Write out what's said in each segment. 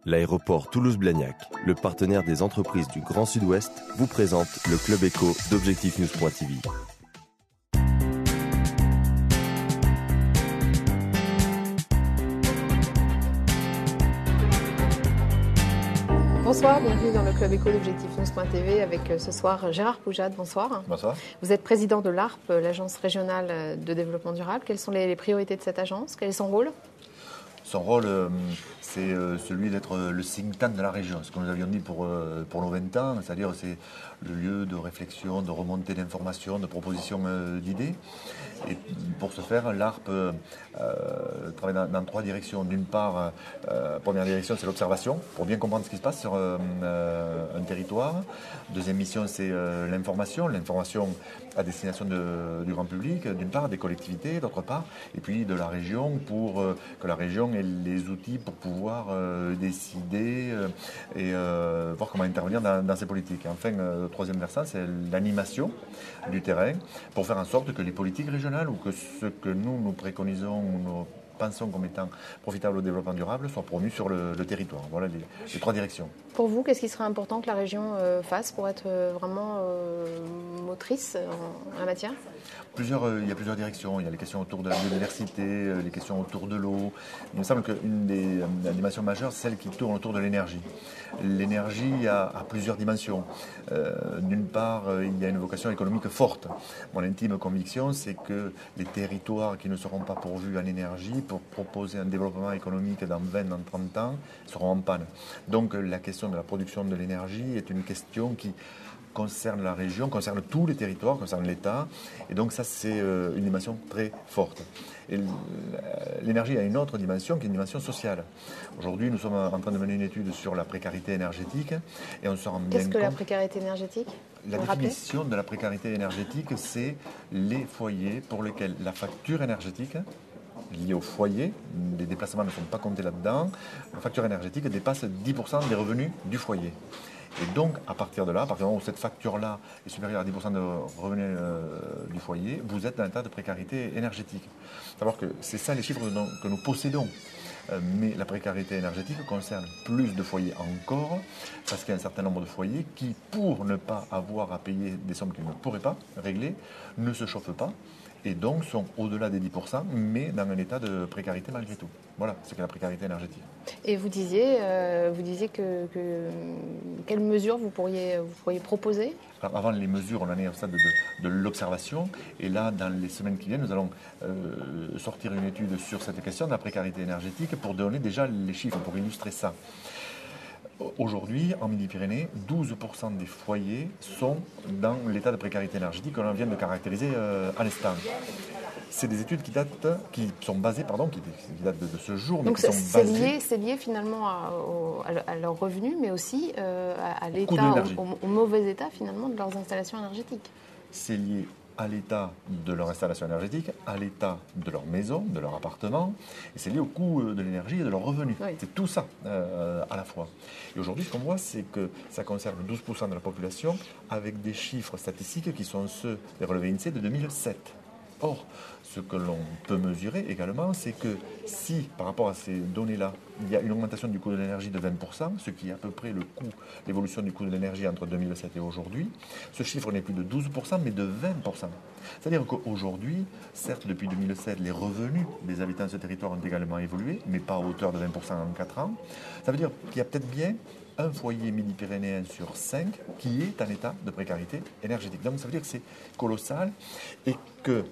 L'aéroport Toulouse-Blagnac, le partenaire des entreprises du Grand Sud-Ouest, vous présente le Club Éco d'Objectif News.tv. Bonsoir, bienvenue dans le Club Éco d'Objectif News.tv avec ce soir Gérard Poujade. Bonsoir. Bonsoir. Vous êtes président de l'ARP, l'Agence régionale de développement durable. Quelles sont les priorités de cette agence? Quel est son rôle? Son rôle, c'est celui d'être le think tank de la région. Ce que nous avions dit pour nos 20 ans, c'est-à-dire c'est le lieu de réflexion, de remontée d'informations, de propositions d'idées. Et pour ce faire, l'ARP travaille dans trois directions. D'une part, première direction, c'est l'observation, pour bien comprendre ce qui se passe sur un territoire. Deuxième mission, c'est l'information à destination du grand public, d'une part, des collectivités, d'autre part, et puis de la région, pour que la région ait les outils pour pouvoir décider et voir comment intervenir dans ces politiques. Et enfin, le troisième versant, c'est l'animation du terrain, pour faire en sorte que les politiques régionales ou que ce que nous préconisons ou nous pensons comme étant profitable au développement durable soient promus sur le territoire. Voilà les trois directions. Pour vous, qu'est-ce qui serait important que la région fasse pour être vraiment motrice en la matière? Il y a plusieurs directions. Il y a les questions autour de la biodiversité, les questions autour de l'eau. Il me semble qu'une des dimensions majeures, c'est celle qui tourne autour de l'énergie. L'énergie a plusieurs dimensions. D'une part, il y a une vocation économique forte. Mon intime conviction, c'est que les territoires qui ne seront pas pourvus en énergie pour proposer un développement économique dans 20, dans 30 ans, seront en panne. Donc la question de la production de l'énergie est une question qui concerne la région, concerne tous les territoires, concerne l'État. Et donc ça, c'est une dimension très forte. Et l'énergie a une autre dimension qui est une dimension sociale. Aujourd'hui, nous sommes en train de mener une étude sur la précarité énergétique et on se rend bien compte... Qu'est-ce que la précarité énergétique? La définition de la précarité énergétique, c'est les foyers pour lesquels la facture énergétique liée au foyer, les déplacements ne sont pas comptés là-dedans, la facture énergétique dépasse 10% des revenus du foyer. Et donc, à partir de là, à partir du moment où cette facture-là est supérieure à 10% de revenus du foyer, vous êtes dans un état de précarité énergétique. Il faut savoir que c'est ça les chiffres que nous possédons. Mais la précarité énergétique concerne plus de foyers encore, parce qu'il y a un certain nombre de foyers qui, pour ne pas avoir à payer des sommes qu'ils ne pourraient pas régler, ne se chauffent pas, et donc sont au-delà des 10%, mais dans un état de précarité malgré tout. Voilà, c'est que la précarité énergétique. Et vous disiez que quelles mesures vous pourriez proposer? Alors, avant les mesures, on en est au stade de l'observation, et là, dans les semaines qui viennent, nous allons sortir une étude sur cette question de la précarité énergétique pour donner déjà les chiffres, pour illustrer ça. Aujourd'hui, en Midi-Pyrénées, 12% des foyers sont dans l'état de précarité énergétique que l'on vient de caractériser à l'instant. C'est des études qui datent de ce jour. Donc c'est lié finalement à leurs revenus, mais aussi à l'état, au mauvais état finalement de leurs installations énergétiques. C'est lié à l'état de leur installation énergétique, à l'état de leur maison, de leur appartement, et c'est lié au coût de l'énergie et de leurs revenus. Oui. C'est tout ça à la fois. Et aujourd'hui, ce qu'on voit, c'est que ça concerne 12% de la population, avec des chiffres statistiques qui sont ceux des relevés INSEE de 2007. Or, ce que l'on peut mesurer également, c'est que si, par rapport à ces données-là, il y a une augmentation du coût de l'énergie de 20%, ce qui est à peu près l'évolution du coût de l'énergie entre 2007 et aujourd'hui, ce chiffre n'est plus de 12%, mais de 20%. C'est-à-dire qu'aujourd'hui, certes, depuis 2007, les revenus des habitants de ce territoire ont également évolué, mais pas à hauteur de 20% en 4 ans. Ça veut dire qu'il y a peut-être bien un foyer midi-pyrénéen sur 5 qui est en état de précarité énergétique. Donc ça veut dire que c'est colossal et que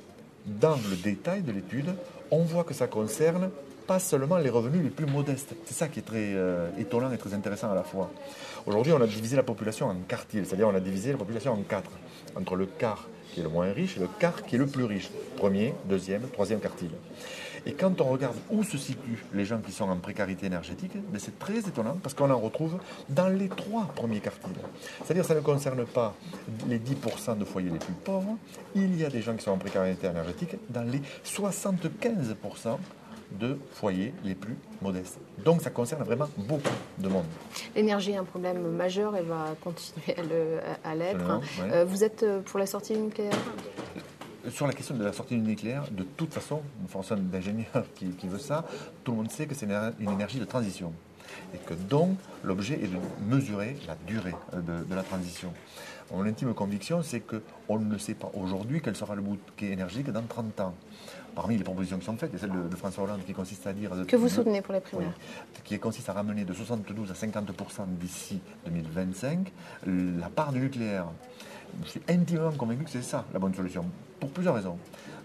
dans le détail de l'étude, on voit que ça concerne pas seulement les revenus les plus modestes. C'est ça qui est très étonnant et très intéressant à la fois. Aujourd'hui, on a divisé la population en quartiles, c'est-à-dire on a divisé la population en 4, entre le quart qui est le moins riche et le quart qui est le plus riche. Premier, deuxième, troisième quartile. Et quand on regarde où se situent les gens qui sont en précarité énergétique, c'est très étonnant parce qu'on en retrouve dans les 3 premiers quartiles. C'est-à-dire que ça ne concerne pas les 10% de foyers les plus pauvres, il y a des gens qui sont en précarité énergétique dans les 75% de foyers les plus modestes. Donc ça concerne vraiment beaucoup de monde. L'énergie est un problème majeur et va continuer à l'être. Ouais. Vous êtes pour la sortie du nucléaire ? Sur la question de la sortie du nucléaire, de toute façon, une fonction d'ingénieur qui veut ça, tout le monde sait que c'est une énergie de transition. Et que donc, l'objet est de mesurer la durée de la transition. Mon intime conviction, c'est qu'on ne sait pas aujourd'hui quel sera le bouquet énergétique dans 30 ans. Parmi les propositions qui sont faites, il y a celle de François Hollande qui consiste à dire... Que vous soutenez pour les primaires. Oui, qui consiste à ramener de 72 à 50% d'ici 2025 la part du nucléaire. Je suis intimement convaincu que c'est ça la bonne solution, pour plusieurs raisons.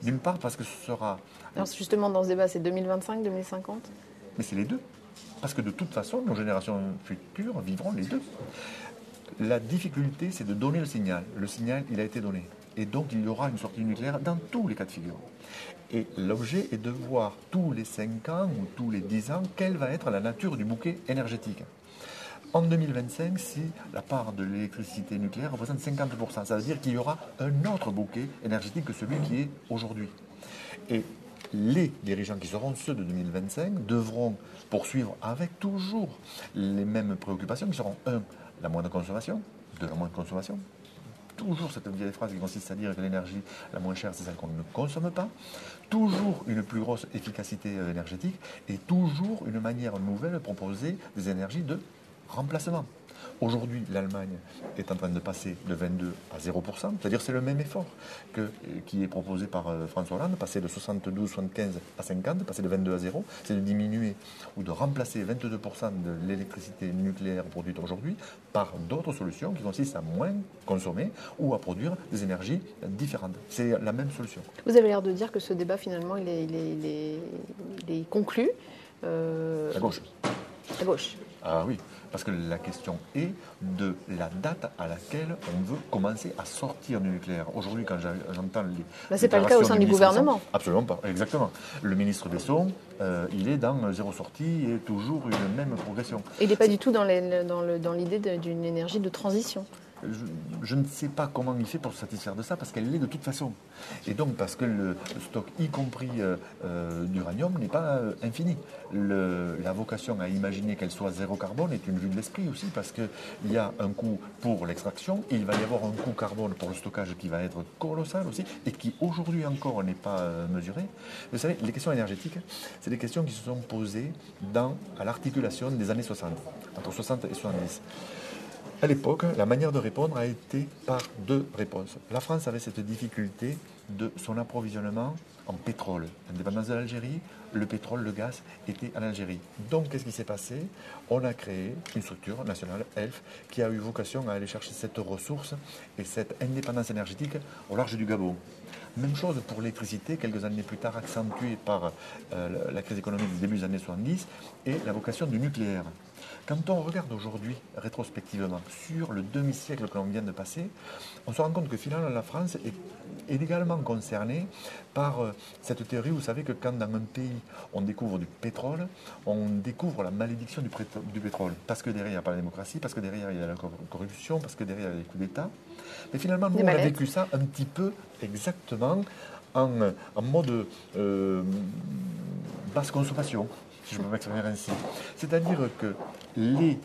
D'une part, parce que ce sera... Alors justement, dans ce débat, c'est 2025, 2050 ? Mais c'est les deux. Parce que de toute façon, nos générations futures vivront les deux. La difficulté, c'est de donner le signal. Le signal, il a été donné. Et donc, il y aura une sortie nucléaire dans tous les cas de figure. Et l'objet est de voir tous les 5 ans ou tous les 10 ans quelle va être la nature du bouquet énergétique. En 2025, si la part de l'électricité nucléaire représente 50%, ça veut dire qu'il y aura un autre bouquet énergétique que celui qui est aujourd'hui. Et les dirigeants qui seront ceux de 2025 devront poursuivre avec toujours les mêmes préoccupations qui seront 1. La moindre consommation, 2. La moindre consommation. Toujours cette vieille phrase qui consiste à dire que l'énergie la moins chère, c'est celle qu'on ne consomme pas. Toujours une plus grosse efficacité énergétique et toujours une manière nouvelle de proposer des énergies de remplacement. Aujourd'hui, l'Allemagne est en train de passer de 22 à 0%, c'est-à-dire c'est le même effort qui est proposé par François Hollande, passer de 72, 75 à 50, passer de 22 à 0, c'est de diminuer ou de remplacer 22% de l'électricité nucléaire produite aujourd'hui par d'autres solutions qui consistent à moins consommer ou à produire des énergies différentes. C'est la même solution. Vous avez l'air de dire que ce débat, finalement, il est conclu. À gauche. À gauche. Ah oui, parce que la question est de la date à laquelle on veut commencer à sortir du nucléaire. Aujourd'hui, quand j'entends les... c'est pas le cas au sein du gouvernement. Absolument pas, exactement. Le ministre Besson, il est dans zéro sortie et toujours une même progression. Et il n'est pas du tout dans l'idée d'une énergie de transition. Je ne sais pas comment il fait pour se satisfaire de ça, parce qu'elle l'est de toute façon. Et donc, parce que le stock, y compris d'uranium, n'est pas infini. La vocation à imaginer qu'elle soit zéro carbone est une vue de l'esprit aussi, parce qu'il y a un coût pour l'extraction, et il va y avoir un coût carbone pour le stockage qui va être colossal aussi, et qui aujourd'hui encore n'est pas mesuré. Vous savez, les questions énergétiques, c'est des questions qui se sont posées à l'articulation des années 60, entre 60 et 70. À l'époque, la manière de répondre a été par 2 réponses. La France avait cette difficulté de son approvisionnement en pétrole. L'indépendance de l'Algérie, le pétrole, le gaz était en Algérie. Donc, qu'est-ce qui s'est passé ? On a créé une structure nationale, ELF, qui a eu vocation à aller chercher cette ressource et cette indépendance énergétique au large du Gabon. Même chose pour l'électricité, quelques années plus tard, accentuée par la crise économique du début des années 70 et la vocation du nucléaire. Quand on regarde aujourd'hui, rétrospectivement, sur le demi-siècle que l'on vient de passer, on se rend compte que finalement la France est également concernée par cette théorie. Vous savez que quand dans un pays on découvre du pétrole, on découvre la malédiction du pétrole. Parce que derrière il n'y a pas la démocratie, parce que derrière il y a la corruption, parce que derrière il y a les coups d'État. Mais finalement, nous on a vécu ça un petit peu exactement en mode basse consommation, si je peux m'exprimer ainsi. C'est-à-dire que les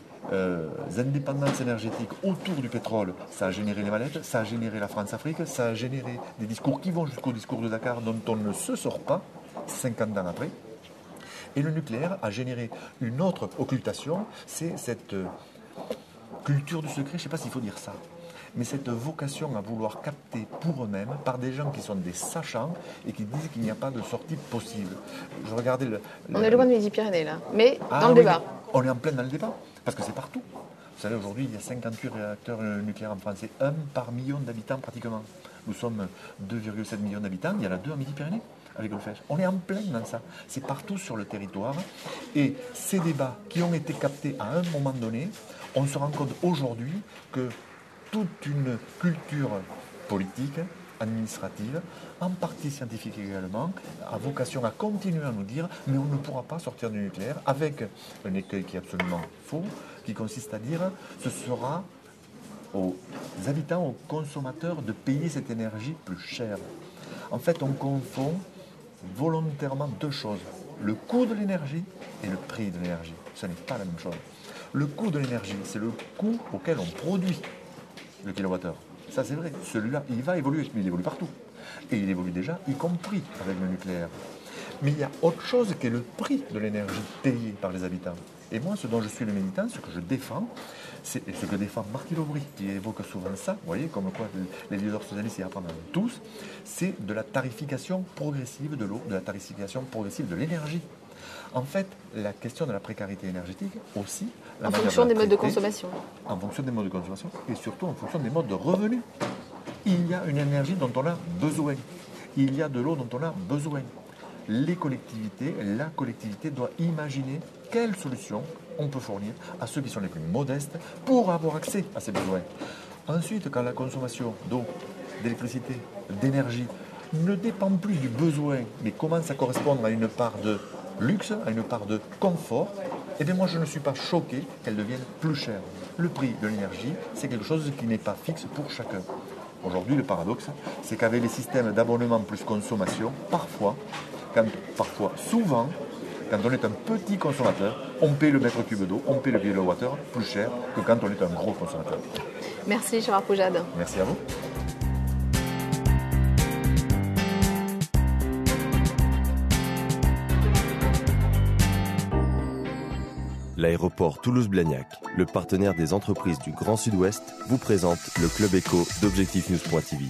indépendances énergétiques autour du pétrole, ça a généré les mallettes, ça a généré la France-Afrique, ça a généré des discours qui vont jusqu'au discours de Dakar dont on ne se sort pas 50 ans après. Et le nucléaire a généré une autre occultation, c'est cette culture du secret, je ne sais pas s'il faut dire ça, mais cette vocation à vouloir capter pour eux-mêmes par des gens qui sont des sachants et qui disent qu'il n'y a pas de sortie possible. Je regardais on est loin de Midi-Pyrénées là, mais dans le débat. On est en plein dans le débat, parce que c'est partout. Vous savez, aujourd'hui, il y a 58 réacteurs nucléaires en France, c'est 1 par million d'habitants pratiquement. Nous sommes 2,7 millions d'habitants, il y en a 2 en Midi-Pyrénées avec le FES. On est en plein dans ça. C'est partout sur le territoire. Et ces débats qui ont été captés à un moment donné, on se rend compte aujourd'hui que toute une culture politique, administrative, en partie scientifique également, a vocation à continuer à nous dire mais on ne pourra pas sortir du nucléaire, avec un écueil qui est absolument faux, qui consiste à dire ce sera aux habitants, aux consommateurs de payer cette énergie plus chère. En fait, on confond volontairement 2 choses, le coût de l'énergie et le prix de l'énergie. Ce n'est pas la même chose. Le coût de l'énergie, c'est le coût auquel on produit le kilowattheure. Ça, c'est vrai. Celui-là, il va évoluer, mais il évolue partout. Et il évolue déjà, y compris avec le nucléaire. Mais il y a autre chose qui est le prix de l'énergie payée par les habitants. Et moi, ce dont je suis le militant, ce que je défends, et ce que défend Martine Aubry, qui évoque souvent ça, vous voyez, comme quoi les leaders socialistes y apprennent tous, c'est de la tarification progressive de l'eau, de la tarification progressive de l'énergie. En fait, la question de la précarité énergétique aussi... En fonction des modes de consommation. En fonction des modes de consommation et surtout en fonction des modes de revenus. Il y a une énergie dont on a besoin. Il y a de l'eau dont on a besoin. La collectivité doit imaginer quelles solutions on peut fournir à ceux qui sont les plus modestes pour avoir accès à ces besoins. Ensuite, quand la consommation d'eau, d'électricité, d'énergie ne dépend plus du besoin, mais commence à correspondre à une part de luxe, à une part de confort, eh bien moi je ne suis pas choqué qu'elle devienne plus chère. Le prix de l'énergie, c'est quelque chose qui n'est pas fixe pour chacun. Aujourd'hui, le paradoxe, c'est qu'avec les systèmes d'abonnement plus consommation, souvent, quand on est un petit consommateur, on paie le mètre cube d'eau, on paie le kilowattheure plus cher que quand on est un gros consommateur. Merci Gérard Poujade. Merci à vous. L'aéroport Toulouse-Blagnac, le partenaire des entreprises du Grand Sud-Ouest, vous présente le Club Éco d'Objectif News.tv.